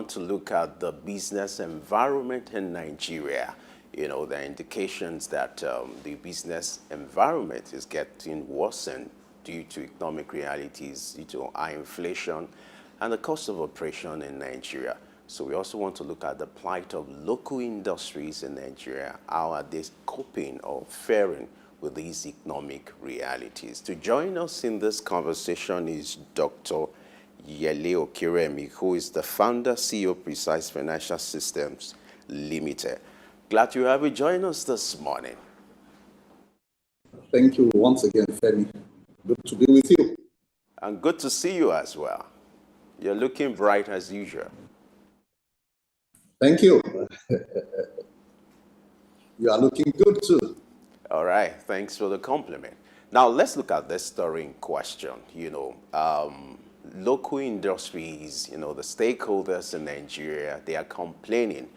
want to look at the business environment in Nigeria. You know, there are indications that the business environment is getting worsened due to economic realities, due to high inflation and the cost of operation in Nigeria. So we also want to look at the plight of local industries in Nigeria. How are they coping or faring with these economic realities? To join us in this conversation is Dr. Yele Okeremi, who is the founder, CEO of Precise Financial Systems Limited. Glad to have you join us this morning. Thank you once again, Femi. Good to be with you. And good to see you as well. You're looking bright as usual. Thank you. You are looking good too. All right, thanks for the compliment. Now let's look at this story in question. Local industries, the stakeholders in Nigeria, they are complaining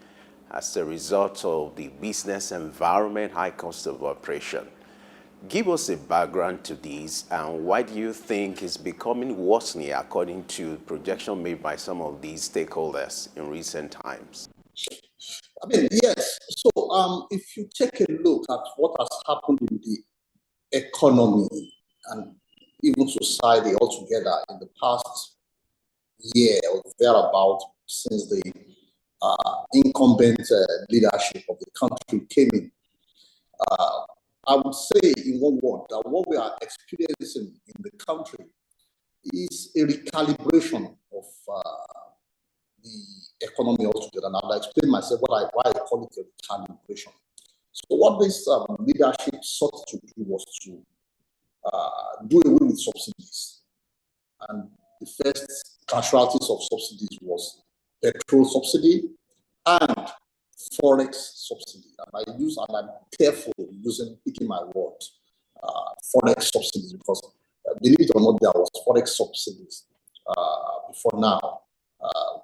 as a result of the business environment, high cost of operation. Give us a background to this, and why do you think it's becoming worsening according to projection made by some of these stakeholders in recent times? Yes. So if you take a look at what has happened in the economy and even society altogether in the past year or thereabout, since the incumbent leadership of the country came in, I would say in one word that what we are experiencing in the country is a recalibration of the economy altogether. And I'll explain myself why I call it a recalibration. So what this leadership sought to do was to do away with subsidies. And the first casualties of subsidies was petrol subsidy and forex subsidy. And I'm careful picking my word, forex subsidies, because believe it or not, there was forex subsidies before now.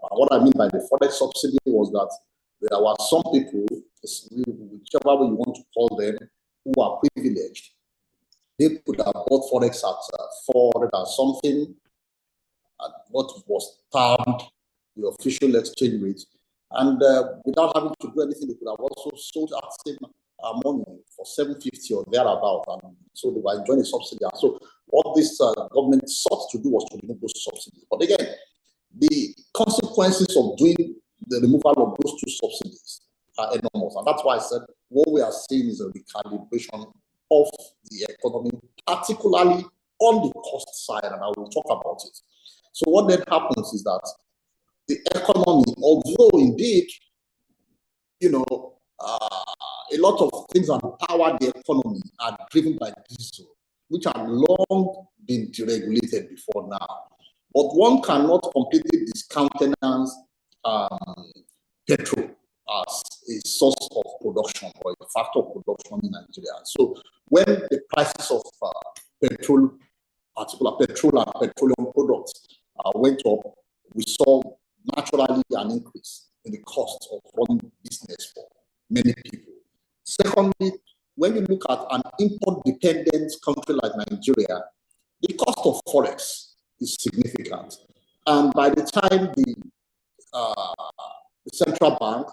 What I mean by the forex subsidy was that there were some people, whichever way you want to call them, who are privileged. They could have bought forex at 400 and something, at what was termed the official exchange rate, and without having to do anything, they could have also sold at the same money for 750 or thereabout, and so they were enjoying a subsidy. And so what this government sought to do was to remove those subsidies. But again, the consequences of doing the removal of those two subsidies are enormous, and that's why I said what we are seeing is a recalibration of the economy, particularly on the cost side, and I will talk about it. So what then happens is that the economy, although indeed, a lot of things that power the economy are driven by diesel, which have long been deregulated before now. But one cannot completely discountenance petrol as a source of production or a factor of production in Nigeria. So when the prices of petrol, particular petrol and petroleum products went up, we saw naturally an increase in the cost of running business for many people. Secondly, when you look at an import-dependent country like Nigeria, the cost of forex is significant. And by the time the central bank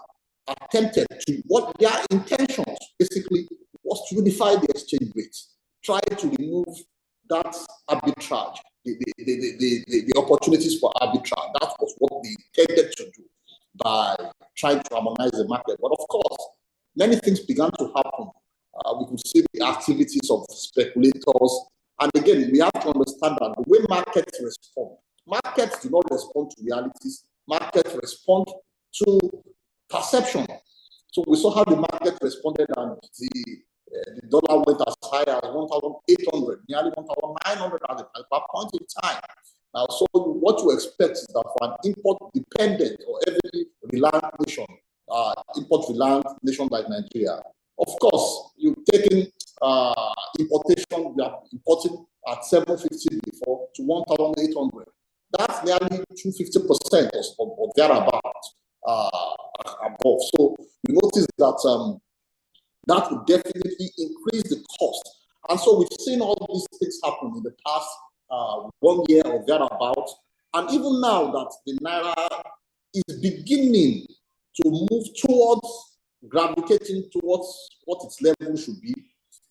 attempted to, what their intentions basically was to unify the exchange rates, try to remove that arbitrage, the opportunities for arbitrage. That was what they intended to do by trying to harmonize the market. But of course, many things began to happen. We could see the activities of speculators. And again, we have to understand that the way markets do not respond to realities. Markets respond to perception. So we saw how the market responded, and the dollar went as high as 1,800, nearly 1,900 at that point in time. Now, so what you expect is that for an import-dependent or heavily reliant nation, import-reliant nation like Nigeria, of course, you're taking importation, we are importing at 750 before to 1,800. That's nearly 250% or thereabout above. So you notice that that would definitely increase the cost. And so we've seen all these things happen in the past 1 year or thereabout. And even now that the Naira is beginning to move towards gravitating towards what its level should be,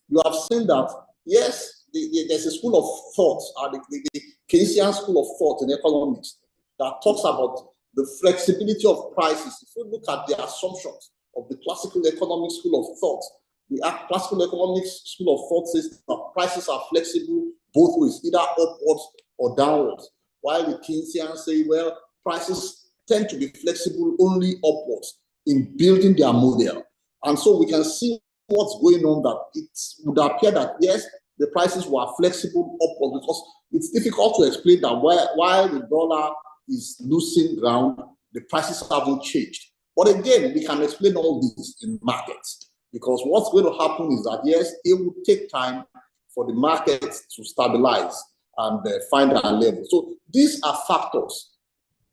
you have seen that, yes, there's a school of thought, the Keynesian school of thought in economics, that talks about the flexibility of prices. If you look at the assumptions of the classical economic school of thought, the classical economic school of thought says that prices are flexible both ways, either upwards or downwards, while the Keynesians say, well, prices tend to be flexible only upwards in building their model. And so we can see what's going on, that it would appear that, yes, the prices were flexible upwards, because it's difficult to explain that while the dollar is losing ground, the prices haven't changed. But again, we can explain all this in markets, because what's going to happen is that, yes, it will take time for the market to stabilize and find a level. So these are factors,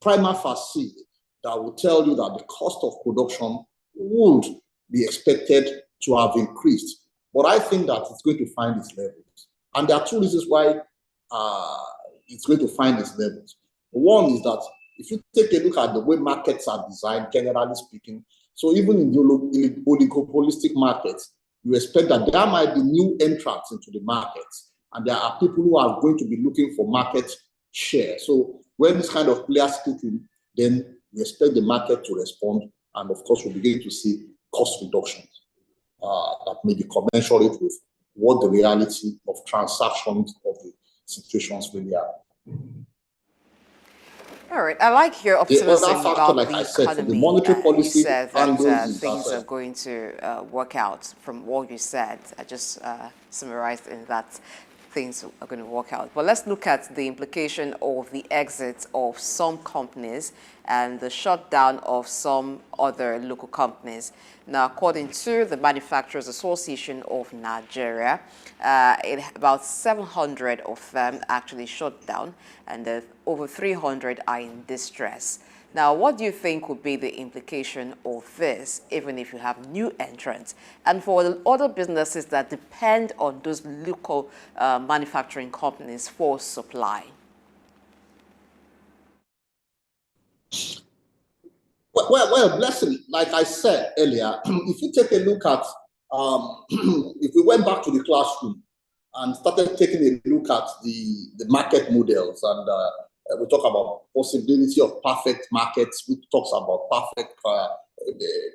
prima facie, that will tell you that the cost of production would be expected to have increased. But I think that it's going to find its levels. And there are two reasons why it's going to find its levels. One is that if you take a look at the way markets are designed, generally speaking, so even in the oligopolistic markets, you expect that there might be new entrants into the markets, and there are people who are going to be looking for market share. So when this kind of players kick in, then we expect the market to respond, and of course, we'll begin to see cost reductions that may be commensurate with what the reality of transactions of the situations really are. All right, I like your optimism factor, about like the I said, economy. the monetary policy, you said that things are going to work out. From what you said, I just summarized in that things are going to work out. But let's look at the implication of the exit of some companies and the shutdown of some other local companies. Now, according to the Manufacturers Association of Nigeria, about 700 of them actually shut down, and over 300 are in distress. Now, what do you think would be the implication of this, even if you have new entrants? And for the other businesses that depend on those local manufacturing companies for supply? Well, blessing, like I said earlier, if you take a look at, if we went back to the classroom and started taking a look at the market models, and we talk about possibility of perfect markets, which talks about perfect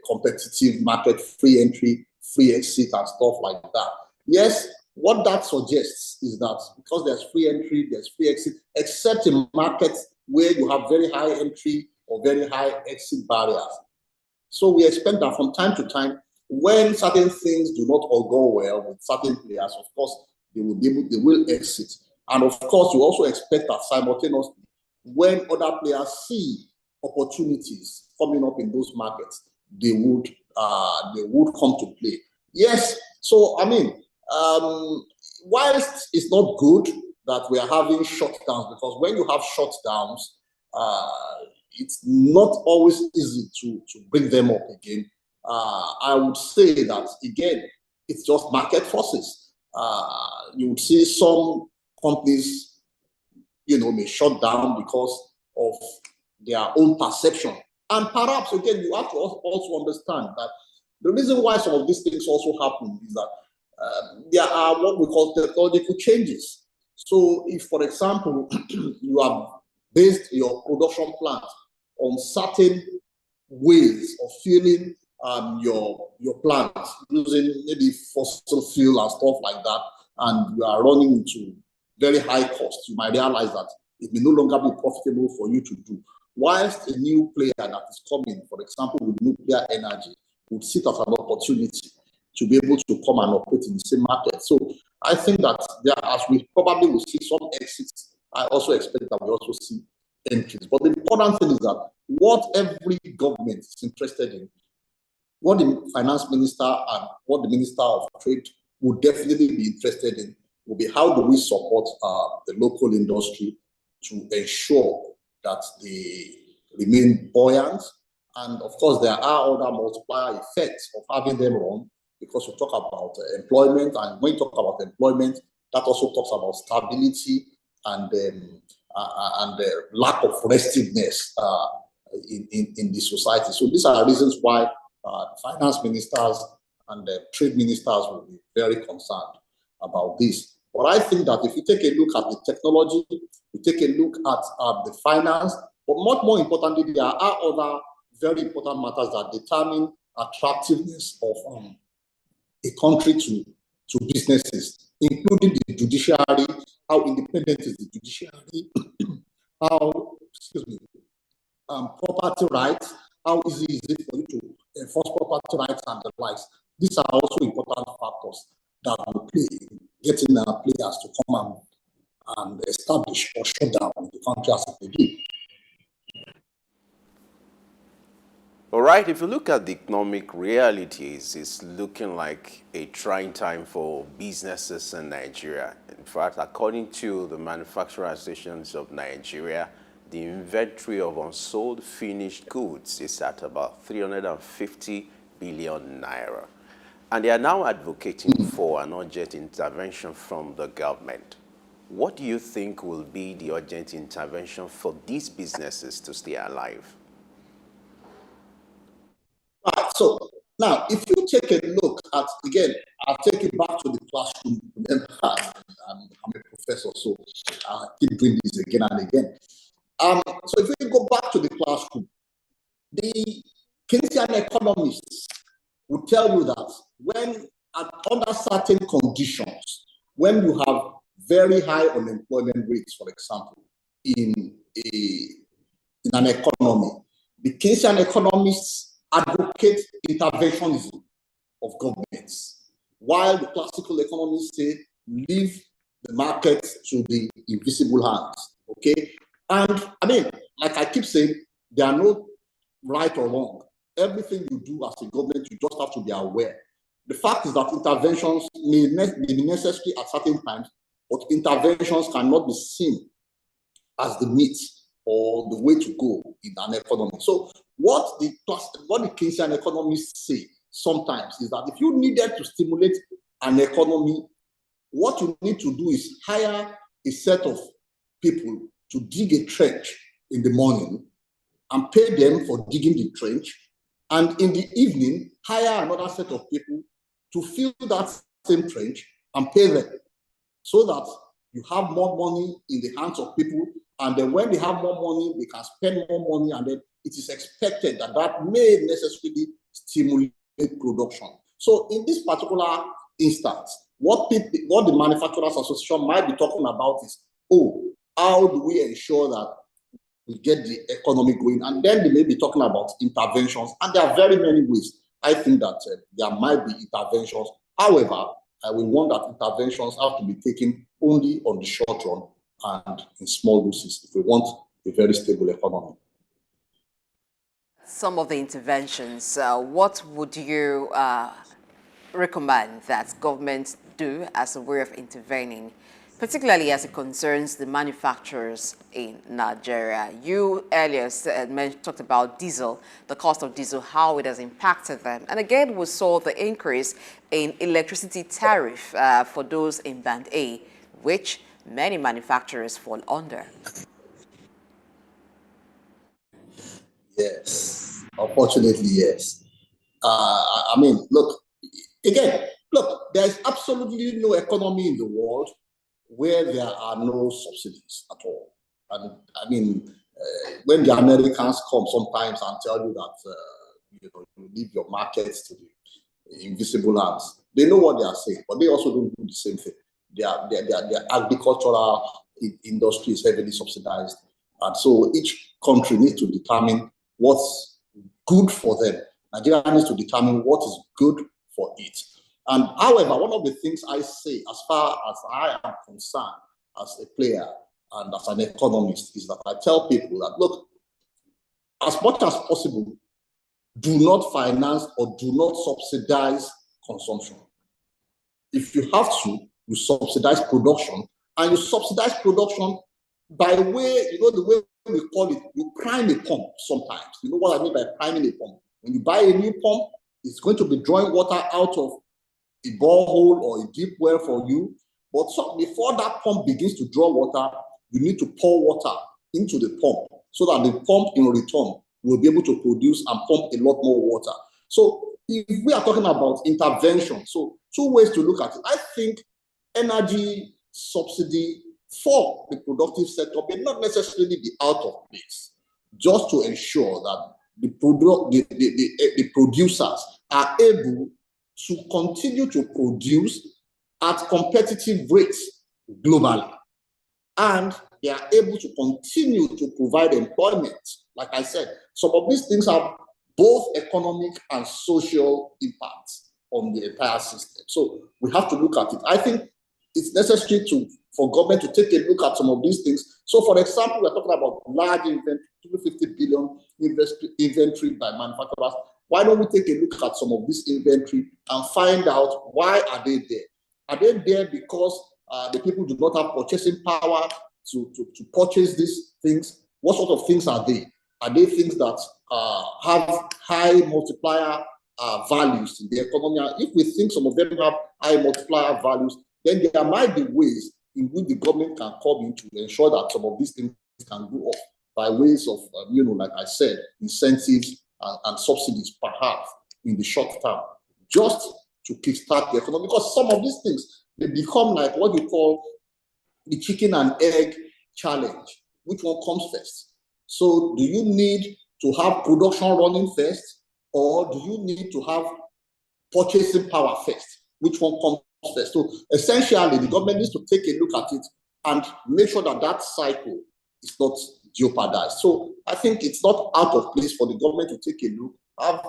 competitive market, free entry, free exit, and stuff like that. Yes, what that suggests is that because there's free entry, there's free exit, except in markets where you have very high entry or very high exit barriers. So we expect that from time to time, when certain things do not all go well with certain players, of course, they will exit. And of course, you also expect that simultaneously, when other players see opportunities coming up in those markets, they would come to play. Yes, so I mean, whilst it's not good that we are having shutdowns, because when you have shutdowns, it's not always easy to bring them up again. I would say that, again, it's just market forces. You would see some companies, may shut down because of their own perception. And perhaps, again, you have to also understand that the reason why some of these things also happen is that there are what we call technological changes. So if, for example, you have based your production plant on certain ways of fueling your plant using maybe fossil fuel and stuff like that, and you are running into very high costs, you might realize that it may no longer be profitable for you to do. Whilst a new player that is coming, for example, with nuclear energy, would sit as an opportunity to be able to come and operate in the same market. So I think that as we probably will see some exits, I also expect that we also see entries. But the important thing is that what every government is interested in, what the finance minister and what the minister of trade would definitely be interested in, will be how do we support the local industry to ensure that they remain buoyant. And of course, there are other multiplier effects of having them run, because we talk about employment, and when you talk about employment, that also talks about stability and the lack of restiveness in the society. So these are reasons why finance ministers and trade ministers will be very concerned about this. But I think that if you take a look at the technology, you take a look at the finance, but much more importantly, there are other very important matters that determine attractiveness of a country to businesses, including the judiciary, how independent is the judiciary, how, property rights, how easy is it for you to enforce property rights and the likes. These are also important factors that will play in getting players to come and establish or shut down the country as they do. All right, if you look at the economic realities, it's looking like a trying time for businesses in Nigeria. In fact, according to the Manufacturing Associations of Nigeria, the inventory of unsold finished goods is at about 350 billion naira. And they are now advocating for an urgent intervention from the government. What do you think will be the urgent intervention for these businesses to stay alive? Right. So now, if you take a look at, again, I'll take you back to the classroom. I'm a professor, so I keep doing this again and again. So if we go back to the classroom, the Keynesian economists will tell you that when under certain conditions, when you have very high unemployment rates, for example, in an economy, the Keynesian economists advocate interventionism of governments, while the classical economists say leave the market to the invisible hands. Okay, and I mean, like I keep saying, there are no right or wrong. Everything you do as a government, you just have to be aware. The fact is that interventions may be necessary at certain times, but interventions cannot be seen as the meat or the way to go in an economy. So what the Keynesian economists say sometimes is that if you needed to stimulate an economy, what you need to do is hire a set of people to dig a trench in the morning and pay them for digging the trench, and in the evening, hire another set of people to fill that same trench and pay them, so that you have more money in the hands of people, and then when they have more money, they can spend more money, and then it is expected that that may necessarily stimulate production. So in this particular instance, what the Manufacturers Association might be talking about is, how do we ensure that we get the economy going? And then they may be talking about interventions, and there are very many ways. I think that there might be interventions. However, I will want that interventions have to be taken only on the short run and in small doses if we want a very stable economy. Some of the interventions, what would you recommend that governments do as a way of intervening, particularly as it concerns the manufacturers in Nigeria? You earlier talked about diesel, the cost of diesel, how it has impacted them. And again, we saw the increase in electricity tariff for those in Band A, which many manufacturers fall under. Yes, unfortunately, yes. I mean, look, there's absolutely no economy in the world where there are no subsidies at all. And I mean, when the Americans come sometimes and tell you that you leave your markets to the invisible hands, they know what they are saying, but they also don't do the same thing. Their agricultural industry is heavily subsidized, and so each country needs to determine what's good for them. Nigeria needs to determine what is good for it. And however, one of the things I say, as far as I am concerned as a player and as an economist, is that I tell people that, look, as much as possible, do not finance or do not subsidize consumption. If you have to, you subsidize production, and you subsidize production by way, the way we call it, you prime a pump sometimes. You know what I mean by priming a pump? When you buy a new pump, it's going to be drawing water out of a borehole or a deep well for you. But before that pump begins to draw water, you need to pour water into the pump so that the pump in return we'll be able to produce and pump a lot more water. So if we are talking about intervention, so two ways to look at it. I think energy subsidy for the productive sector may not necessarily be out of place, just to ensure that the producers are able to continue to produce at competitive rates globally. And they are able to continue to provide employment. Like I said, some of these things have both economic and social impacts on the entire system. So we have to look at it. I think it's necessary for government to take a look at some of these things. So for example, we're talking about large inventory, 250 billion inventory by manufacturers. Why don't we take a look at some of this inventory and find out why are they there? Are they there because the people do not have purchasing power to purchase these things? What sort of things are they? Are they things that have high multiplier values in the economy? And if we think some of them have high multiplier values, then there might be ways in which the government can come in to ensure that some of these things can go up by ways of, like I said, incentives and subsidies, perhaps in the short term, just to kickstart the economy. Because some of these things, they become like what you call the chicken and egg challenge. Which one comes first? So do you need to have production running first, or do you need to have purchasing power first? Which one comes first? So essentially, the government needs to take a look at it and make sure that that cycle is not jeopardized. So I think it's not out of place for the government to take a look, have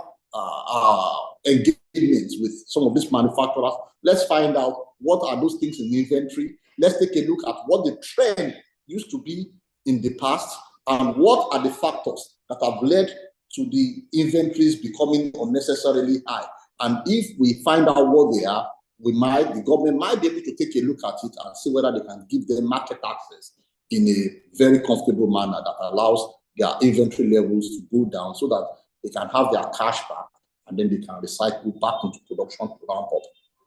engagements with some of these manufacturers. Let's find out what are those things in inventory. Let's take a look at what the trend used to be in the past and what are the factors that have led to the inventories becoming unnecessarily high. And if we find out what they are, the government might be able to take a look at it and see whether they can give them market access in a very comfortable manner that allows their inventory levels to go down so that they can have their cash back and then they can recycle back into production to ramp up.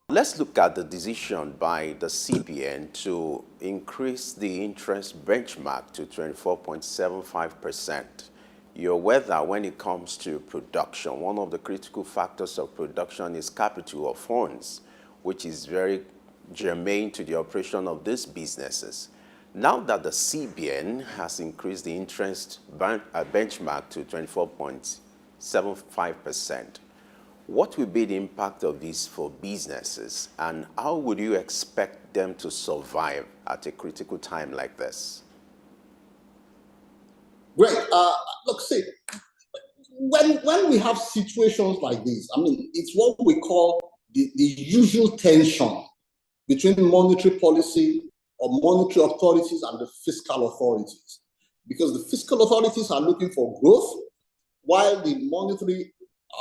Let's look at the decision by the CBN to increase the interest benchmark to 24.75%. You're aware that when it comes to production, one of the critical factors of production is capital or funds, which is very germane to the operation of these businesses. Now that the CBN has increased the interest benchmark to 24.75%, what will be the impact of this for businesses, and how would you expect them to survive at a critical time like this? Great. Look, see, when we have situations like this, I mean, it's what we call the usual tension between monetary policy or monetary authorities and the fiscal authorities. Because the fiscal authorities are looking for growth, while the monetary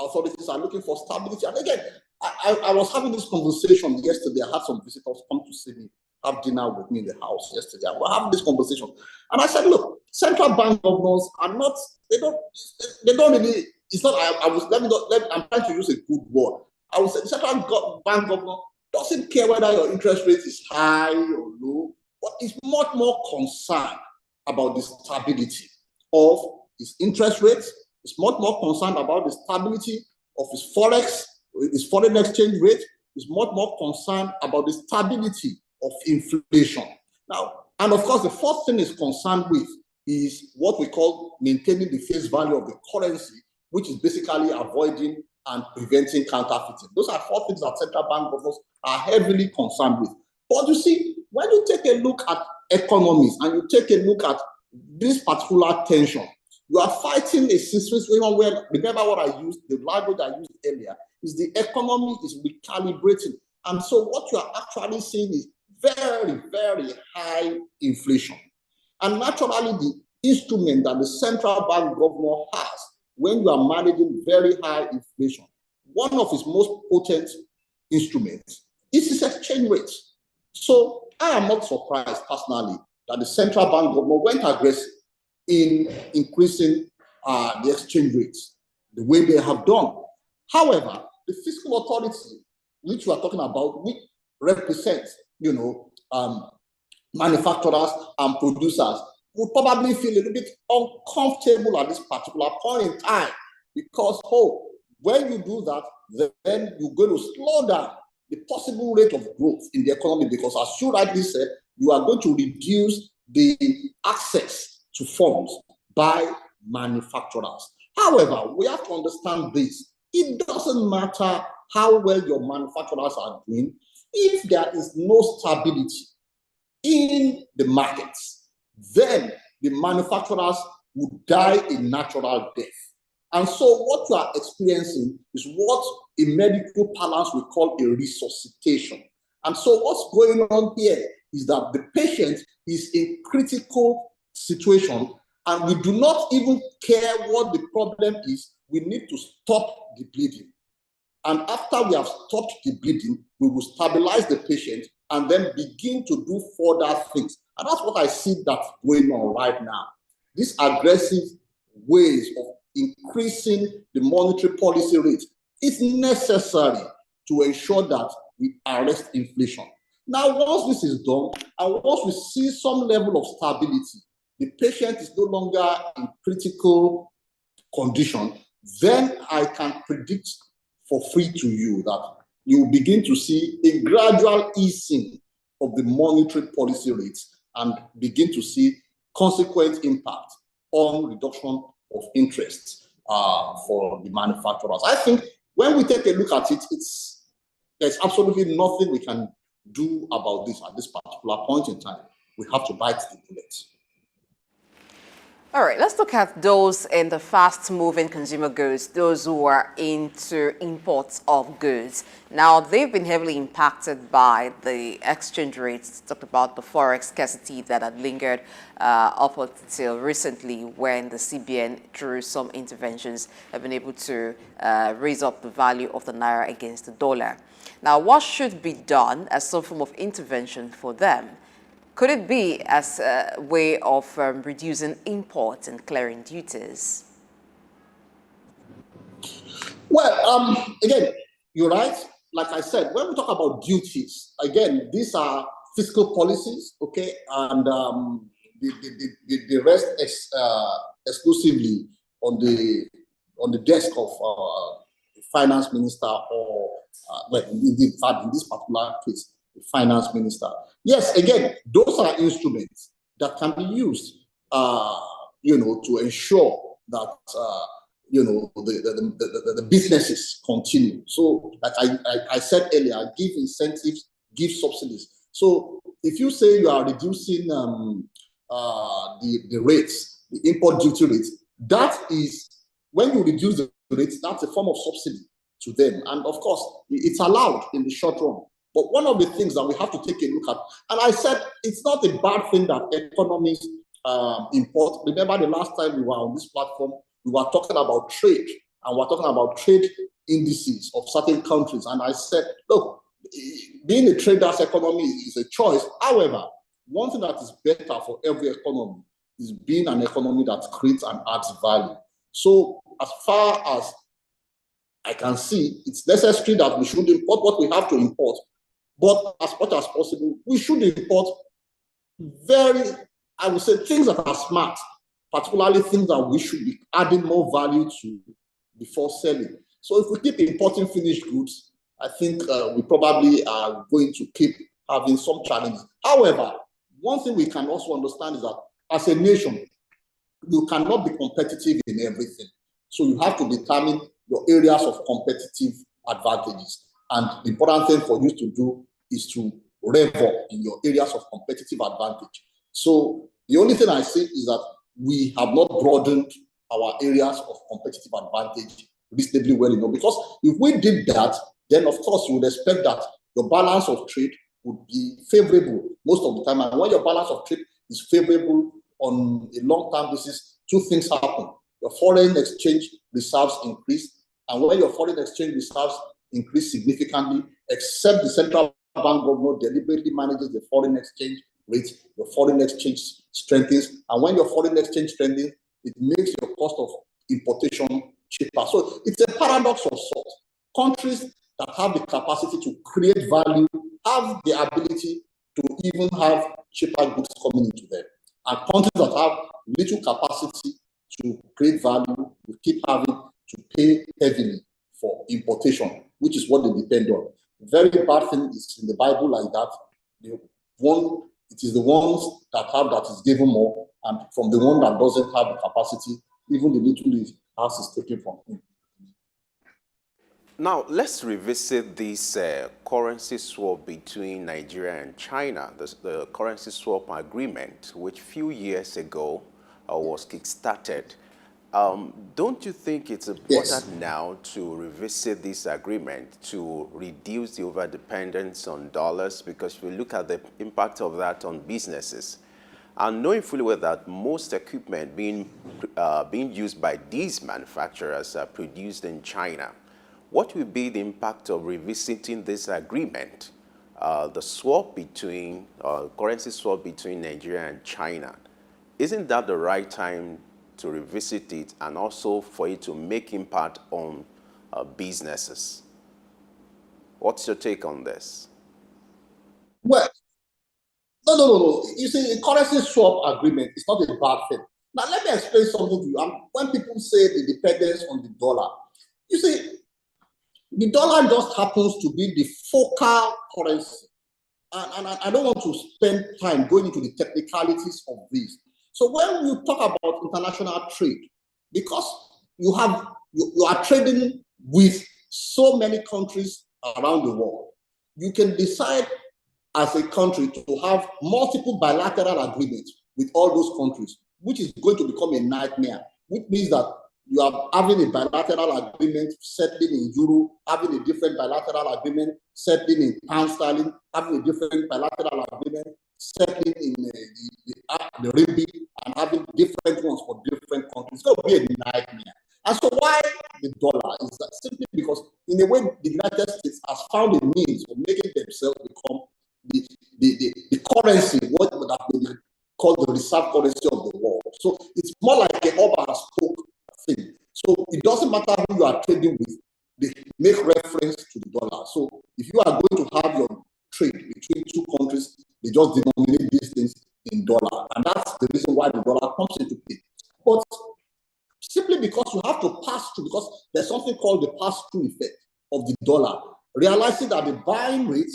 authorities are looking for stability. And again, I was having this conversation yesterday. I had some visitors come to see me, have dinner with me in the house yesterday. And we're having this conversation. And I said, look, central bank governors are not, they don't really, it's not, I'm trying to use a good word. I would say the central bank governor doesn't care whether your interest rate is high or low, but is much more concerned about the stability of his interest rates. Is much more concerned about the stability of his forex, his foreign exchange rate. Is much more concerned about the stability of inflation. Now, and of course, the first thing he's concerned with is what we call maintaining the face value of the currency, which is basically avoiding and preventing counterfeiting. Those are four things that central bank governors are heavily concerned with. But you see, when you take a look at economies and you take a look at this particular tension, you are fighting a situation where, remember what I used, the language I used earlier, is the economy is recalibrating. And so what you are actually seeing is very, very high inflation. And naturally, the instrument that the central bank governor has when you are managing very high inflation, one of his most potent instruments is his exchange rate. So I am not surprised personally that the central bank governor went aggressive in increasing the exchange rates the way they have done. However, the fiscal authority, which we are talking about, which represents, manufacturers and producers, would probably feel a little bit uncomfortable at this particular point in time because, when you do that, then you're going to slow down the possible rate of growth in the economy because, as you rightly said, you are going to reduce the access to funds by manufacturers. However, we have to understand this. It doesn't matter how well your manufacturers are doing if there is no stability in the markets, then the manufacturers would die a natural death. And so what you are experiencing is what in medical parlance we call a resuscitation. And so what's going on here is that the patient is in critical situation and we do not even care what the problem is. We need to stop the bleeding. And after we have stopped the bleeding, we will stabilize the patient and then begin to do further things. And that's what I see that's going on right now. These aggressive ways of increasing the monetary policy rate is necessary to ensure that we arrest inflation. Now, once this is done, and once we see some level of stability, the patient is no longer in critical condition, then I can predict for free to you that you will begin to see a gradual easing of the monetary policy rates and begin to see consequent impact on reduction of interest for the manufacturers. I think when we take a look at it, there's absolutely nothing we can do about this at this particular point in time. We have to bite the bullet. All right, let's look at those in the fast-moving consumer goods, those who are into imports of goods. Now, they've been heavily impacted by the exchange rates. Talked about the forex scarcity that had lingered up until recently when the CBN, through some interventions, have been able to raise up the value of the naira against the dollar. Now, what should be done as some form of intervention for them? Could it be as a way of reducing imports and clearing duties? Well, again, you're right. Like I said, when we talk about duties, again, these are fiscal policies, okay, and the rest exclusively on the desk of the finance minister or, in this particular case, the finance minister. Yes, again, those are instruments that can be used, to ensure that, the businesses continue. So, like I said earlier, give incentives, give subsidies. So, if you say you are reducing the rates, the import duty rates, that is, when you reduce the rates, that's a form of subsidy to them. And of course, it's allowed in the short run. But one of the things that we have to take a look at, and I said it's not a bad thing that economies import. Remember the last time we were on this platform, we were talking about trade, and we're talking about trade indices of certain countries. And I said, look, being a trader's economy is a choice. However, one thing that is better for every economy is being an economy that creates and adds value. So as far as I can see, it's necessary that we should import what we have to import. But as much as possible, we should import I would say, things that are smart, particularly things that we should be adding more value to before selling. So if we keep importing finished goods, I think we probably are going to keep having some challenges. However, one thing we can also understand is that as a nation, you cannot be competitive in everything. So you have to determine your areas of competitive advantages. And the important thing for you to do is to rev up in your areas of competitive advantage. So the only thing I say is that we have not broadened our areas of competitive advantage reasonably well enough. Because if we did that, then of course you would expect that your balance of trade would be favorable most of the time. And when your balance of trade is favorable on a long-term basis, two things happen. Your foreign exchange reserves increase. And when your foreign exchange reserves increase significantly, except the central bank governor deliberately manages the foreign exchange rate, your foreign exchange strengthens. And when your foreign exchange strengthens, it makes your cost of importation cheaper. So it's a paradox of sorts. Countries that have the capacity to create value have the ability to even have cheaper goods coming into them. And countries that have little capacity to create value will keep having to pay heavily for importation, which is what they depend on. Very bad thing is in the Bible like that. It is the ones that have that is given more, and from the one that doesn't have the capacity, even the little he has is taken from him. Now, let's revisit this currency swap between Nigeria and China, the currency swap agreement, which a few years ago was kickstarted. Don't you think it's important now to revisit this agreement to reduce the overdependence on dollars? Because we look at the impact of that on businesses. And knowing fully well that most equipment being used by these manufacturers are produced in China, what will be the impact of revisiting this agreement, the swap between, currency swap between Nigeria and China? Isn't that the right time to revisit it and also for it to make impact on businesses? What's your take on this? Well, no. You see, a currency swap agreement is not a bad thing. Now, let me explain something to you. When people say the dependence on the dollar, you see, the dollar just happens to be the focal currency. And I don't want to spend time going into the technicalities of this. So when you talk about international trade, because you are trading with so many countries around the world, you can decide as a country to have multiple bilateral agreements with all those countries, which is going to become a nightmare, which means that you are having a bilateral agreement settling in euro, having a different bilateral agreement settling in pound sterling, having a different bilateral agreement settling in the RMB, and having different ones for different countries. It's going to be a nightmare. And so why the dollar is that simply because in a way the United States has found a means of making themselves become the currency, what would have been called the reserve currency of the world. So it's more like a hub and spoke thing. So it doesn't matter who you are trading with, they make reference to the dollar. So if you are going to have your trade between two countries, they just denominate these things in dollar. And that's the reason why the dollar comes into play. But simply because you have to pass through, because there's something called the pass-through effect of the dollar, realizing that the buying rate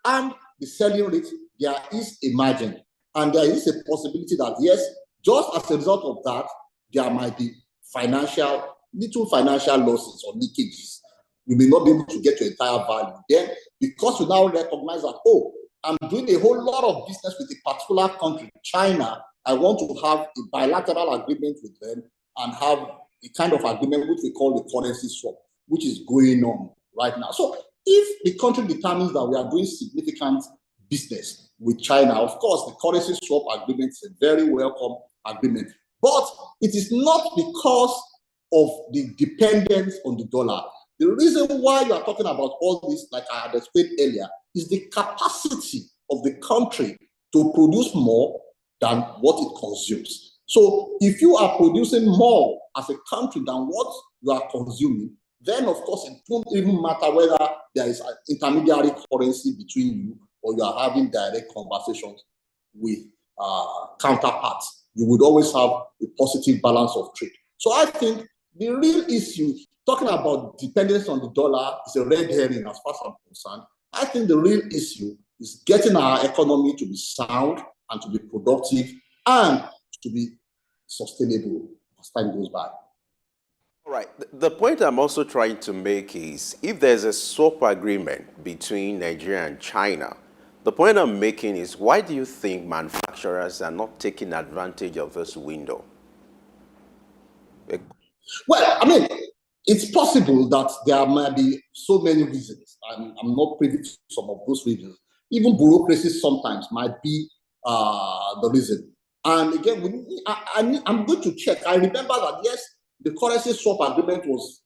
and the selling rate, there is a margin. And there is a possibility that, yes, just as a result of that, there might be little financial losses or leakages. You may not be able to get your entire value. Then, because you now recognize that, oh, I'm doing a whole lot of business with a particular country, China, I want to have a bilateral agreement with them and have a kind of agreement which we call the currency swap, which is going on right now. So if the country determines that we are doing significant business with China, of course, the currency swap agreement is a very welcome agreement. But it is not because of the dependence on the dollar. The reason why you are talking about all this, like I had explained earlier, is the capacity of the country to produce more than what it consumes. So if you are producing more as a country than what you are consuming, then of course it won't even matter whether there is an intermediary currency between you or you are having direct conversations with counterparts. You would always have a positive balance of trade. So I think the real issue, talking about dependence on the dollar, is a red herring as far as I'm concerned. I think the real issue is getting our economy to be sound and to be productive and to be sustainable as time goes by. All right. The point I'm also trying to make is if there's a swap agreement between Nigeria and China, the point I'm making is why do you think manufacturers are not taking advantage of this window? Well, I mean, it's possible that there might be so many reasons. I'm not privy to some of those reasons. Even bureaucracy sometimes might be the reason. And again, I'm going to check. I remember that, yes, the currency swap agreement was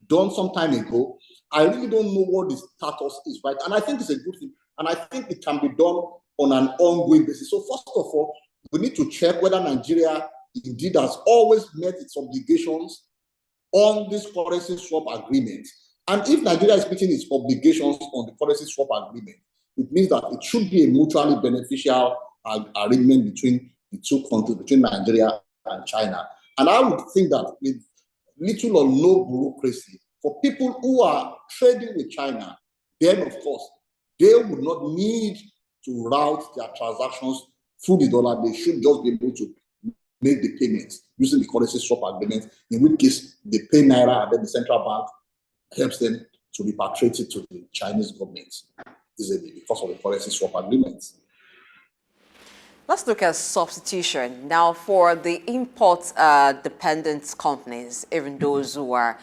done some time ago. I really don't know what the status is, right? And I think it's a good thing. And I think it can be done on an ongoing basis. So first of all, we need to check whether Nigeria indeed has always met its obligations on this currency swap agreement. And if Nigeria is meeting its obligations on the currency swap agreement, it means that it should be a mutually beneficial arrangement between the two countries, between Nigeria and China. And I would think that with little or no bureaucracy, for people who are trading with China, then of course, they would not need to route their transactions through the dollar. They should just be able to make the payments using the currency swap agreement, in which case they pay Naira and then the central bank helps them to repatriate it to the Chinese government easily because of the currency swap agreement. Let's look at substitution. Now, for the import-dependent companies, even those who are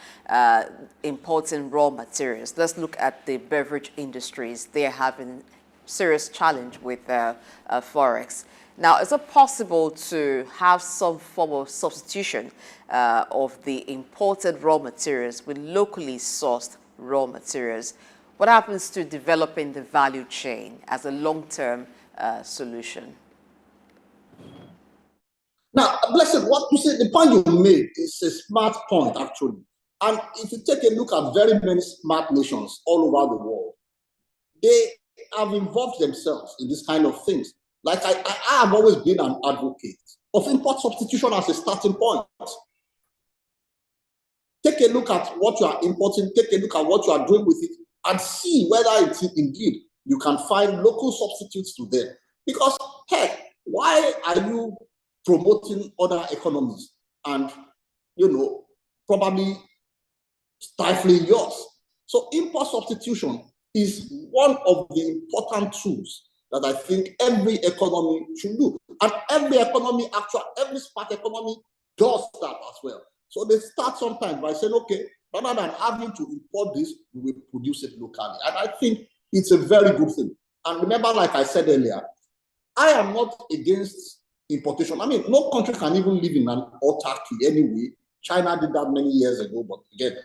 importing raw materials, let's look at the beverage industries. They are having serious challenge with Forex. Now, is it possible to have some form of substitution of the imported raw materials with locally sourced raw materials? What happens to developing the value chain as a long-term solution? Now, Blessed, what you say, the point you made is a smart point, actually. And if you take a look at very many smart nations all over the world, they have involved themselves in this kind of things. Like I have always been an advocate of import substitution as a starting point. Take a look at what you are importing, take a look at what you are doing with it, and see whether it's indeed you can find local substitutes to them. Because, heck, why are you promoting other economies and, probably stifling yours? So import substitution is one of the important tools that I think every economy should do. And every smart economy does that as well. So they start sometimes by saying, okay, rather than having to import this, we will produce it locally. And I think it's a very good thing. And remember, like I said earlier, I am not against importation. I mean, no country can even live in an autarky anyway. China did that many years ago, but again,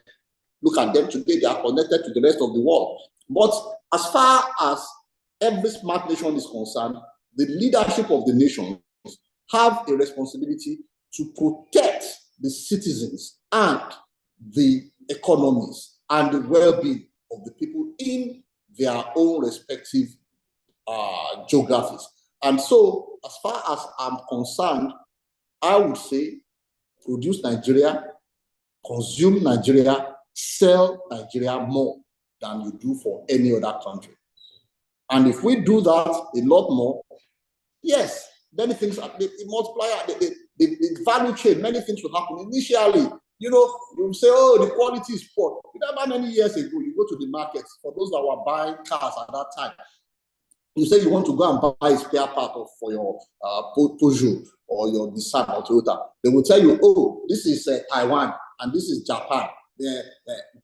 look at them today, they are connected to the rest of the world. But as far as every smart nation is concerned, the leadership of the nations have a responsibility to protect the citizens and the economies and the well-being of the people in their own respective geographies. And so, as far as I'm concerned, I would say produce Nigeria, consume Nigeria, sell Nigeria more than you do for any other country. And if we do that a lot more, yes, many things, the multiplier, the value chain, many things will happen. Initially, you say, oh, the quality is poor. Remember many years ago, you go to the markets, for those that were buying cars at that time, you say you want to go and buy a spare part for your Peugeot or your Nissan or Toyota. They will tell you, oh, this is Taiwan and this is Japan.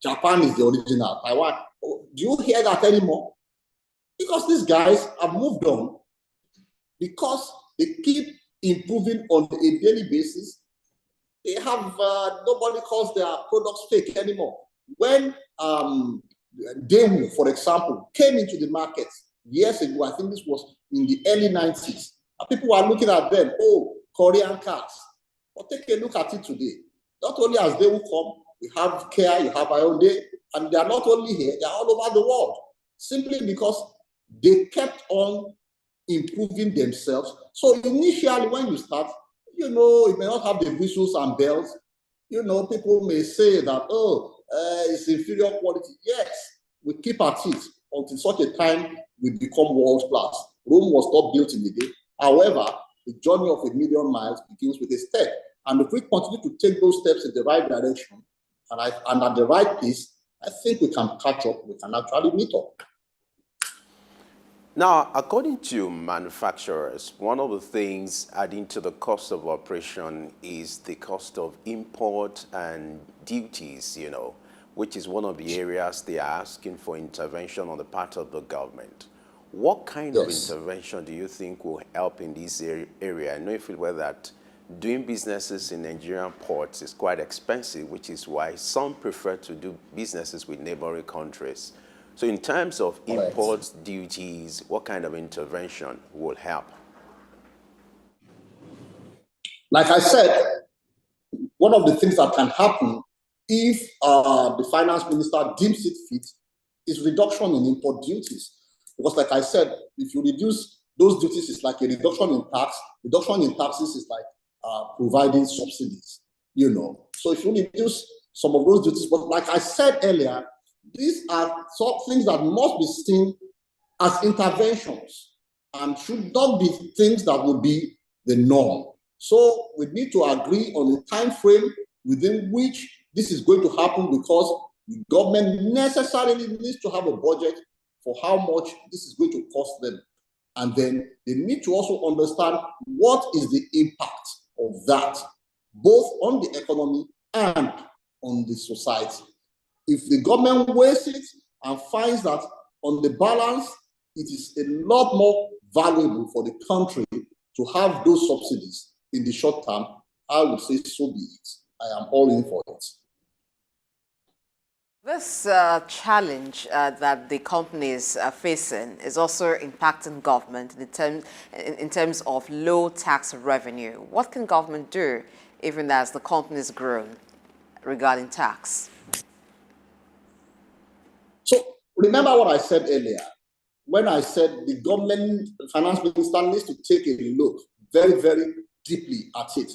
Japan is the original. Taiwan. Oh, do you hear that anymore? Because these guys have moved on, because they keep improving on a daily basis. They have nobody calls their products fake anymore. When Daewoo, for example, came into the market years ago, I think this was in the early 90s, people were looking at them, oh, Korean cars. But take a look at it today. Not only has Daewoo come, you have Kia, you have Hyundai, and they are not only here, they are all over the world, simply because they kept on improving themselves. So initially, when you start, you may not have the whistles and bells. People may say that, oh, it's inferior quality. Yes, we keep at it until such a time we become world class. Rome was not built in a day. However, the journey of 1,000,000 miles begins with a step. And if we continue to take those steps in the right direction and at the right pace, I think we can catch up. We can actually meet up. Now, according to manufacturers, one of the things adding to the cost of operation is the cost of import and duties, which is one of the areas they are asking for intervention on the part of the government. What kind of intervention do you think will help in this area? I know you feel well that doing businesses in Nigerian ports is quite expensive, which is why some prefer to do businesses with neighboring countries. So in terms of imports, duties, what kind of intervention will help? Like I said, one of the things that can happen if the finance minister deems it fit is reduction in import duties. Because like I said, if you reduce those duties is like a reduction in tax. Reduction in taxes is like providing subsidies, you know. So if you reduce some of those duties, but like I said earlier, these are some things that must be seen as interventions and should not be things that will be the norm. So we need to agree on a time frame within which this is going to happen, because the government necessarily needs to have a budget for how much this is going to cost them. And then they need to also understand what is the impact of that, both on the economy and on the society. If the government weighs it and finds that on the balance, it is a lot more valuable for the country to have those subsidies in the short term, I would say so be it. I am all in for it. This challenge that the companies are facing is also impacting government in terms of low tax revenue. What can government do, even as the companies grow, regarding tax? So remember what I said earlier, when I said the government finance minister needs to take a look very, very deeply at it.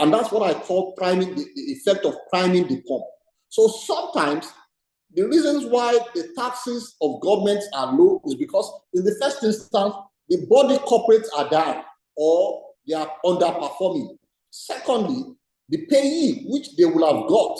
And that's what I call priming, the effect of priming the pump. So sometimes the reasons why the taxes of governments are low is because in the first instance, the body corporates are down or they are underperforming. Secondly, the payee, which they will have got,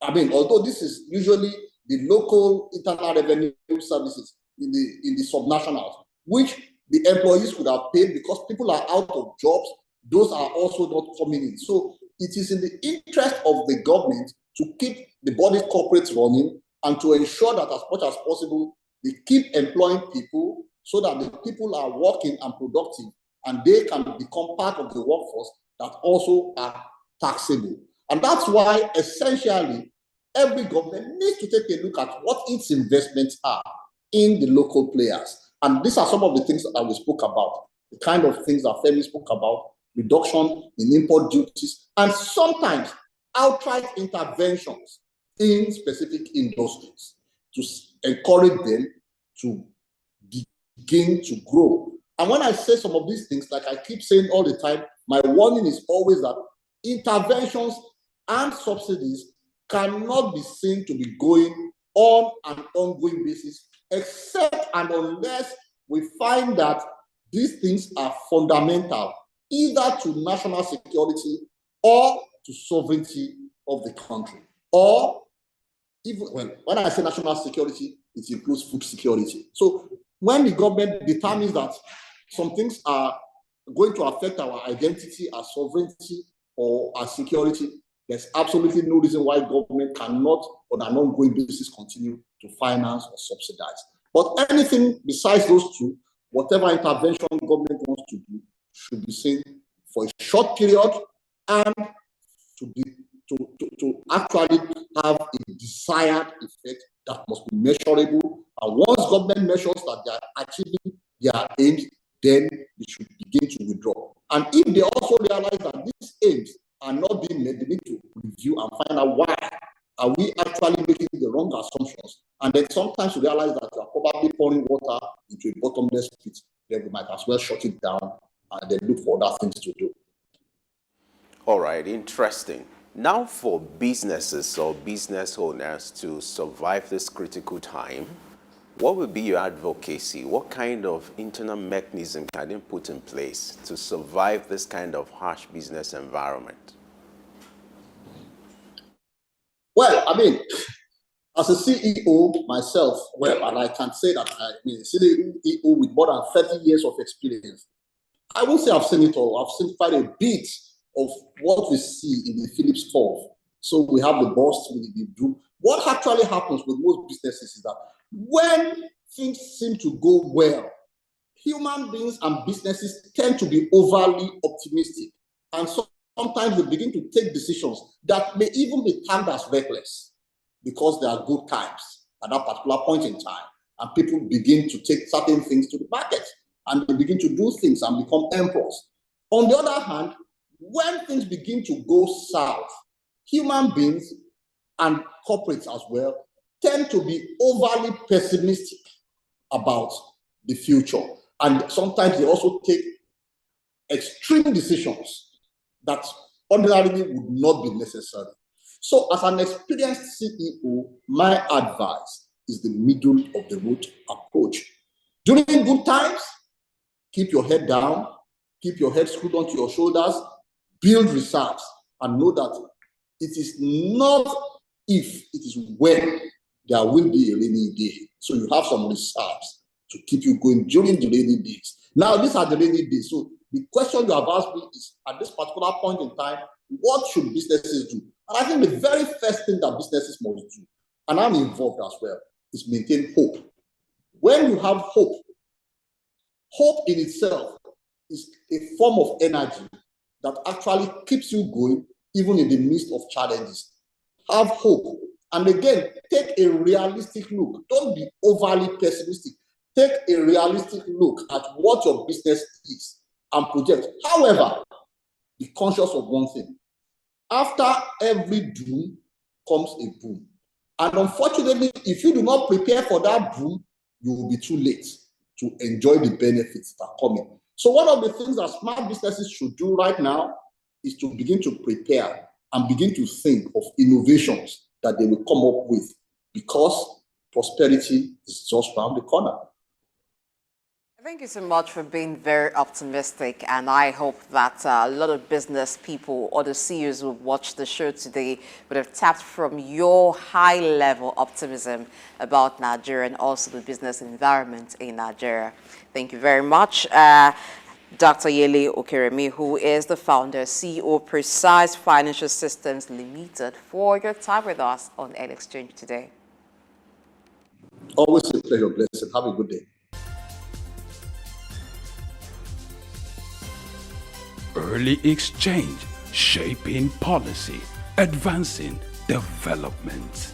I mean, although this is usually the local internal revenue services in the subnationals, which the employees could have paid because people are out of jobs, those are also not coming in. So it is in the interest of the government to keep the body corporates running and to ensure that as much as possible, they keep employing people so that the people are working and productive and they can become part of the workforce that also are taxable. And that's why essentially every government needs to take a look at what its investments are in the local players. And these are some of the things that we spoke about, the kind of things that Femi spoke about, reduction in import duties, and sometimes outright interventions in specific industries to encourage them to begin to grow. And when I say some of these things, like I keep saying all the time, my warning is always that interventions and subsidies cannot be seen to be going on an ongoing basis, except and unless we find that these things are fundamental either to national security or to sovereignty of the country. Or even when I say national security, it includes food security. So when the government determines that some things are going to affect our identity, our sovereignty, or our security, there's absolutely no reason why government cannot, on an ongoing basis, continue to finance or subsidize. But anything besides those two, whatever intervention government wants to do, should be seen for a short period and to actually have a desired effect that must be measurable. And once government measures that they are achieving their aims, then they should begin to withdraw. And if they also realize that these aims are not being met, they need to review and find out why are we actually making the wrong assumptions. And then sometimes you realize that you are probably pouring water into a bottomless pit, then we might as well shut it down and then look for other things to do. All right, interesting. Now for businesses or business owners to survive this critical time, what will be your advocacy? What kind of internal mechanism can they put in place to survive this kind of harsh business environment? Well, I mean, as a CEO myself, well, and I can say that I'm a CEO with more than 30 years of experience. I won't say I've seen it all. I've seen quite a bit of what we see in the Phillips curve. So we have the bust, the boom. What actually happens with most businesses is that when things seem to go well, human beings and businesses tend to be overly optimistic. And so sometimes they begin to take decisions that may even be termed as reckless because there are good times at that particular point in time. And people begin to take certain things to the market and they begin to do things and become emperors. On the other hand, when things begin to go south, human beings and corporates as well tend to be overly pessimistic about the future. And sometimes they also take extreme decisions that ordinarily would not be necessary. So as an experienced CEO, my advice is the middle of the road approach. During good times, keep your head down, keep your head screwed onto your shoulders, build reserves, and know that it is not if, it is when there will be a rainy day. So you have some reserves to keep you going during the rainy days. Now, these are the rainy days. So the question you have asked me is, at this particular point in time, what should businesses do? And I think the very first thing that businesses must do, and I'm involved as well, is maintain hope. When you have hope, hope in itself is a form of energy that actually keeps you going even in the midst of challenges. Have hope. And again, take a realistic look. Don't be overly pessimistic. Take a realistic look at what your business is and project. However, be conscious of one thing. After every doom comes a boom. And unfortunately, if you do not prepare for that boom, you will be too late to enjoy the benefits that are coming. So one of the things that smart businesses should do right now is to begin to prepare and begin to think of innovations that they will come up with, because prosperity is just around the corner. Thank you so much for being very optimistic, and I hope that a lot of business people or the CEOs who watch the show today would have tapped from your high-level optimism about Nigeria and also the business environment in Nigeria. Thank you very much. Dr. Yele Okeremi, who is the founder, CEO of Precise Financial Systems Limited, for your time with us on L Exchange today. Always a pleasure, blessed. Have a good day. Early Exchange, shaping policy, advancing development.